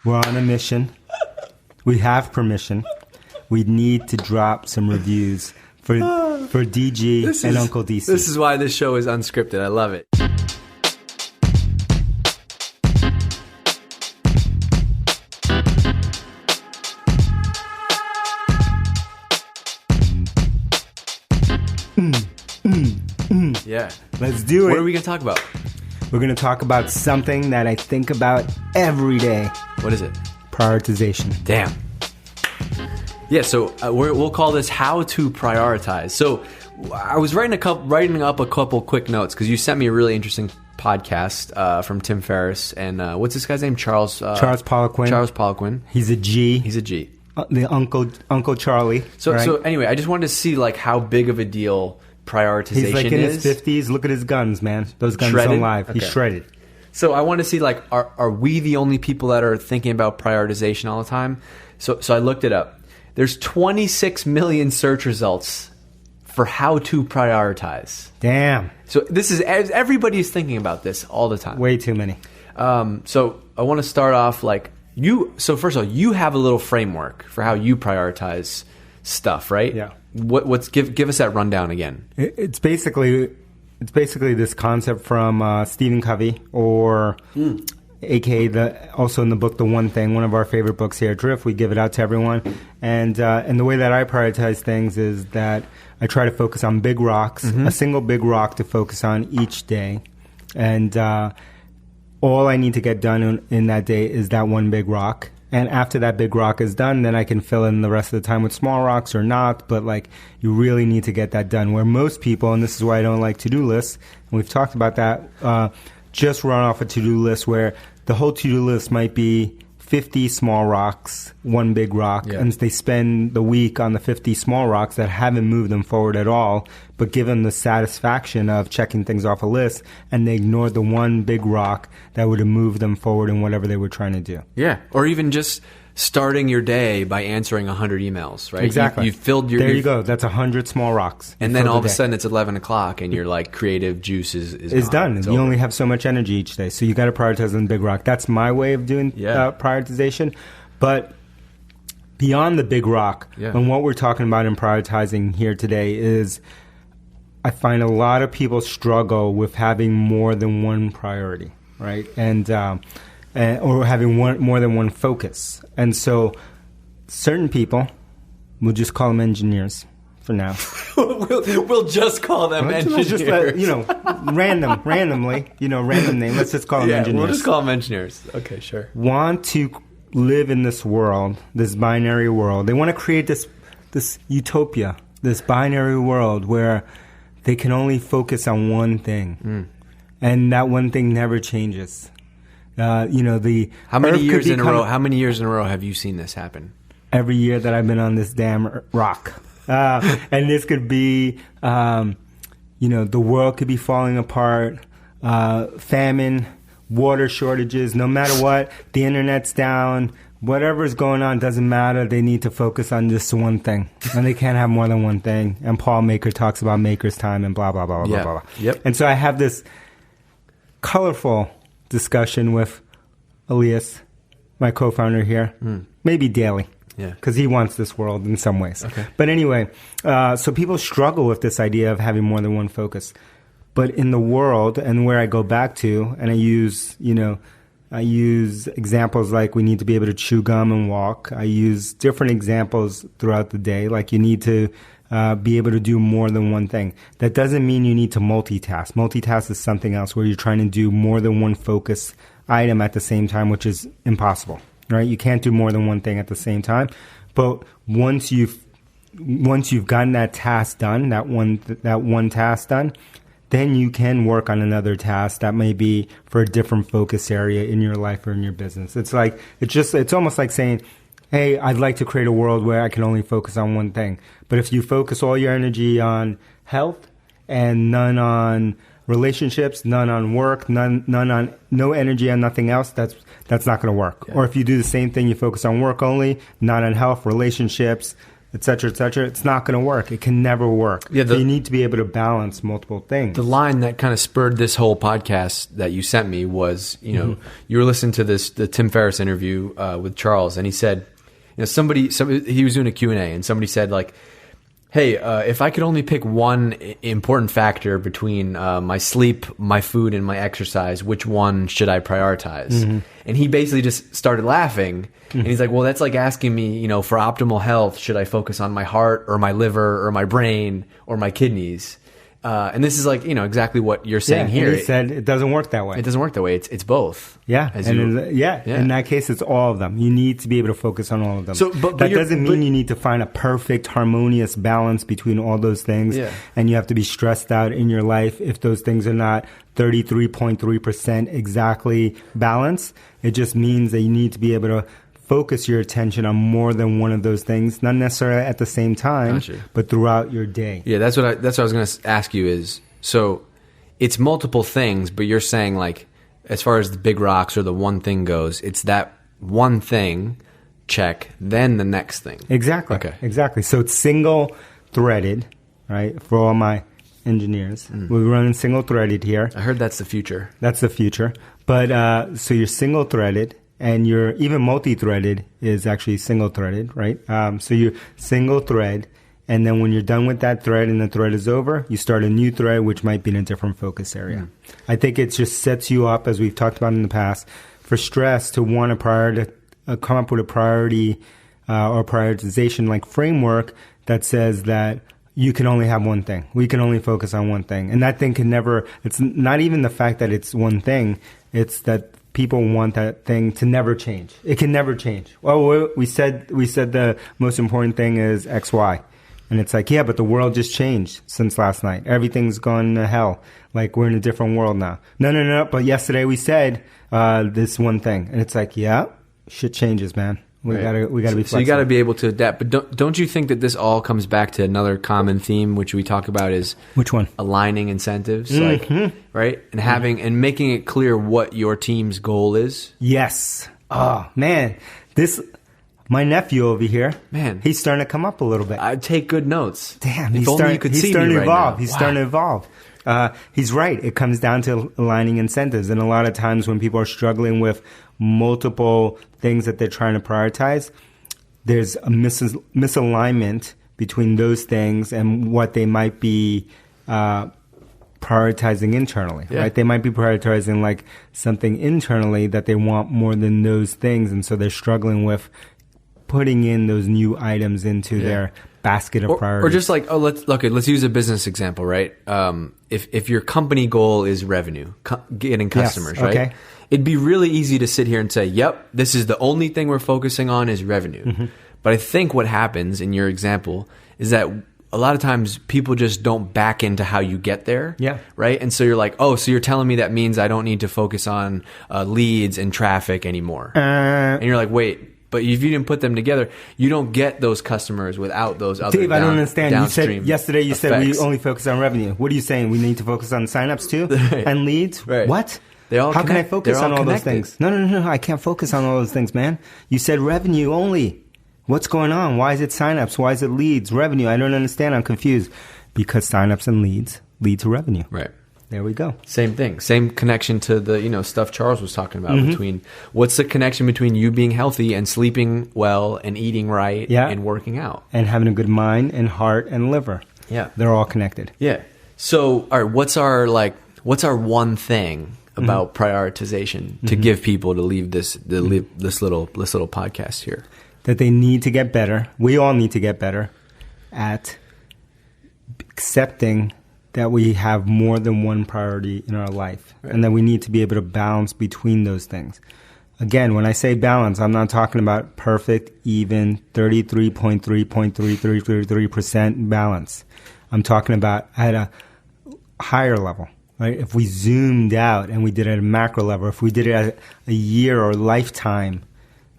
We're on a mission. We have permission. We need to drop some reviews for DG and Uncle DC. This is why this show is unscripted. I love it. Yeah. Let's do it. What are we going to talk about? We're going to talk about something that I think about every day. What is it? Prioritization. Damn. Yeah, so we'll call this How to Prioritize. So I was writing up a couple quick notes because you sent me a really interesting podcast from Tim Ferriss and what's this guy's name? Charles Poliquin. Charles Poliquin. He's a G. The Uncle Charlie. So right? So anyway, I just wanted to see like how big of a deal prioritization is. He's like in his 50s. Look at his guns, man. Those guns shredded? don't lie. Okay. He's shredded. So I want to see like are we the only people that are thinking about prioritization all the time? So I looked it up. There's 26 million search results for how to prioritize. Damn. So this is everybody's thinking about this all the time. Way too many. So I want to start off like you. So first of all, you have a little framework for how you prioritize stuff, right? Yeah. Give us that rundown again. It's basically this concept from Stephen Covey, or AKA also in the book The One Thing, one of our favorite books here at Drift. We give it out to everyone, and the way that I prioritize things is that I try to focus on big rocks, a single big rock to focus on each day, and all I need to get done in that day is that one big rock. And after that big rock is done, then I can fill in the rest of the time with small rocks or not. But like, you really need to get that done. Where most people, and this is why I don't like to-do lists, and we've talked about that, just run off a to-do list where the whole to-do list might be 50 small rocks, one big rock, and they spend the week on the 50 small rocks that haven't moved them forward at all, but give them the satisfaction of checking things off a list, and they ignored the one big rock that would have moved them forward in whatever they were trying to do. Yeah, or even just starting your day by answering 100 emails, right? Exactly. You filled your... There you go. That's 100 small rocks. And then all of a sudden it's 11 o'clock and your like creative juice is done. It's you over. only have so much energy each day. So you got to prioritize on the big rock. That's my way of doing prioritization. But beyond the big rock, and what we're talking about in prioritizing here today is I find a lot of people struggle with having more than one priority, right? Or having more than one focus. And so certain people, we'll just call them engineers for now. we'll just call them engineers. Just randomly, random name. Let's just call them engineers. We'll just call them engineers. Okay, sure. Want to live in this world, this binary world. They want to create this utopia, this binary world where they can only focus on one thing. And that one thing never changes. How many years in a row have you seen this happen? Every year that I've been on this damn rock. And this could be, the world could be falling apart, famine, water shortages, no matter what, the internet's down, whatever's going on doesn't matter. They need to focus on just one thing. And they can't have more than one thing. And Paul Maker talks about Maker's time and blah, blah, blah, blah, blah, blah. Yep. And so I have this colorful discussion with Elias, my co-founder here, maybe daily, because he wants this world in some ways. Okay. But anyway, so people struggle with this idea of having more than one focus. But in the world, and where I go back to, and I use examples like we need to be able to chew gum and walk. I use different examples throughout the day, like you need to be able to do more than one thing. That doesn't mean you need to multitask. Multitask is something else where you're trying to do more than one focus item at the same time, which is impossible, right? You can't do more than one thing at the same time. But once you've gotten that task done, that one task done, then you can work on another task that may be for a different focus area in your life or in your business. It's almost like saying, hey, I'd like to create a world where I can only focus on one thing. But if you focus all your energy on health and none on relationships, none on work, no energy on nothing else, that's not going to work. Yeah. Or if you do the same thing, you focus on work only, not on health, relationships, et cetera, it's not going to work. It can never work. Yeah, so you need to be able to balance multiple things. The line that kind of spurred this whole podcast that you sent me was, you know, you were listening to the Tim Ferriss interview with Charles, and he said, you know, somebody he was doing a Q&A, and somebody said, like, hey, if I could only pick one important factor between my sleep, my food, and my exercise, which one should I prioritize? And he basically just started laughing. And he's like, well, that's like asking me, you know, for optimal health, should I focus on my heart or my liver or my brain or my kidneys? And this is like, you know, exactly what you're saying here. And he said it doesn't work that way. It doesn't work that way. It's both. Yeah. In that case, it's all of them. You need to be able to focus on all of them. So, but that doesn't mean you need to find a perfect, harmonious balance between all those things. Yeah. And you have to be stressed out in your life if those things are not 33.3% exactly balanced. It just means that you need to be able to focus your attention on more than one of those things, not necessarily at the same time, but throughout your day. Yeah, that's what I was going to ask you is, so it's multiple things, but you're saying, like, as far as the big rocks or the one thing goes, it's that one thing, check, then the next thing. Exactly. Okay. Exactly. So it's single threaded, right? For all my engineers, we're running single threaded here. I heard that's the future. That's the future. But so you're single threaded. And you're even multi-threaded is actually single-threaded, right? So you're single-thread, and then when you're done with that thread and the thread is over, you start a new thread, which might be in a different focus area. I think it just sets you up, as we've talked about in the past, for stress to want to come up with a priority or prioritization like framework that says that you can only have one thing. We can only focus on one thing. And that thing can never, it's not even the fact that it's one thing, it's that people want that thing to never change. It can never change. Well, we said the most important thing is X, Y. And it's like, yeah, but the world just changed since last night. Everything's gone to hell. Like, we're in a different world now. No. But yesterday we said this one thing. And it's like, yeah, shit changes, man. We gotta be flexible. So you gotta be able to adapt. But don't you think that this all comes back to another common theme, which we talk about is which one? Aligning incentives, like, right, and having and making it clear what your team's goal is. Yes. Oh man, my nephew over here, man, he's starting to come up a little bit. I take good notes. Damn, he's starting to evolve. He's starting to evolve. He's right. It comes down to aligning incentives. And a lot of times when people are struggling with multiple things that they're trying to prioritize, there's a misalignment between those things and what they might be prioritizing internally, right? They might be prioritizing like something internally that they want more than those things. And so they're struggling with putting in those new items into their basket of priorities. Or just like, let's use a business example, right? If your company goal is revenue, getting customers, right? It'd be really easy to sit here and say, yep, this is the only thing we're focusing on is revenue. But I think what happens in your example is that a lot of times people just don't back into how you get there. Yeah. Right. And so you're like, oh, so you're telling me that means I don't need to focus on leads and traffic anymore. And you're like, wait. But if you didn't put them together, you don't get those customers without those other Dave, I don't understand. You said yesterday you effects. Said we only focus on revenue. What are you saying? We need to focus on signups too? And leads? Right. What? How can I focus on all those things? No. I can't focus on all those things, man. You said revenue only. What's going on? Why is it signups? Why is it leads? Revenue? I don't understand. I'm confused. Because signups and leads lead to revenue. Right. There we go. Same thing. Same connection to the stuff Charles was talking about between what's the connection between you being healthy and sleeping well and eating right and working out and having a good mind and heart and liver. Yeah, they're all connected. Yeah. So, all right, what's our one thing about prioritization to give people to leave this little podcast here? That they need to get better. We all need to get better at accepting that we have more than one priority in our life, and that we need to be able to balance between those things. Again, when I say balance, I'm not talking about perfect, even 33.3% balance. I'm talking about at a higher level, right? If we zoomed out and we did it at a macro level, if we did it at a year or lifetime,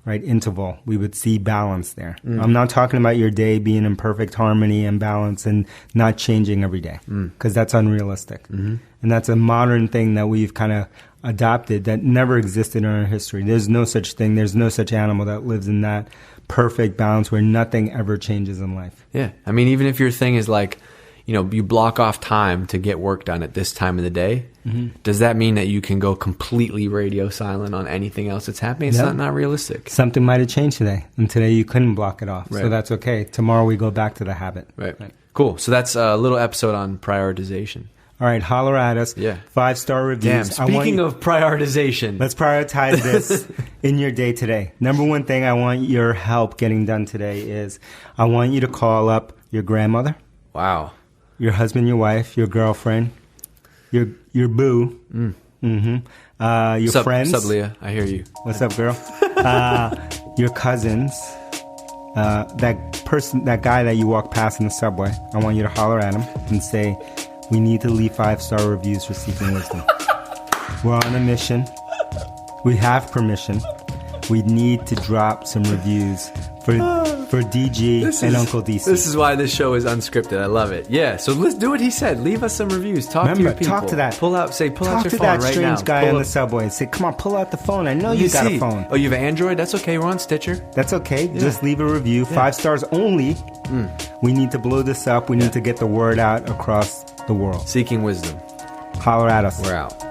right, interval, we would see balance there. I'm not talking about your day being in perfect harmony and balance and not changing every day, because that's unrealistic. And that's a modern thing that we've kind of adopted that never existed in our history. There's no such thing. There's no such animal that lives in that perfect balance where nothing ever changes in life. Yeah. I mean, even if your thing is like, you block off time to get work done at this time of the day, does that mean that you can go completely radio silent on anything else that's happening? It's not realistic. Something might have changed today, and today you couldn't block it off. Right. So that's okay. Tomorrow we go back to the habit. Right. Cool. So that's a little episode on prioritization. All right, holler at us. Yeah. 5-star reviews. Damn, speaking of prioritization. Let's prioritize this in your day today. Number one thing I want your help getting done today is I want you to call up your grandmother. Wow. Your husband, your wife, your girlfriend, your boo, your friends. What's up, Leah? I hear you. What's up, girl? Your cousins, that guy that you walk past in the subway. I want you to holler at him and say, we need to leave 5-star reviews for Seeking Wisdom. We're on a mission. We have permission. We need to drop some reviews for DG and Uncle DC. This is why this show is unscripted. I love it. Yeah, so let's do what he said. Leave us some reviews. Talk to your people. Talk to that. Pull out your phone right now. Talk to that strange guy on the subway and say, come on, pull out the phone. I know you got a phone. Oh, you have Android? That's okay. We're on Stitcher. That's okay. Yeah. Just leave a review. 5 stars only. We need to blow this up. We need to get the word out across the world. Seeking Wisdom. Holler at us. We're out.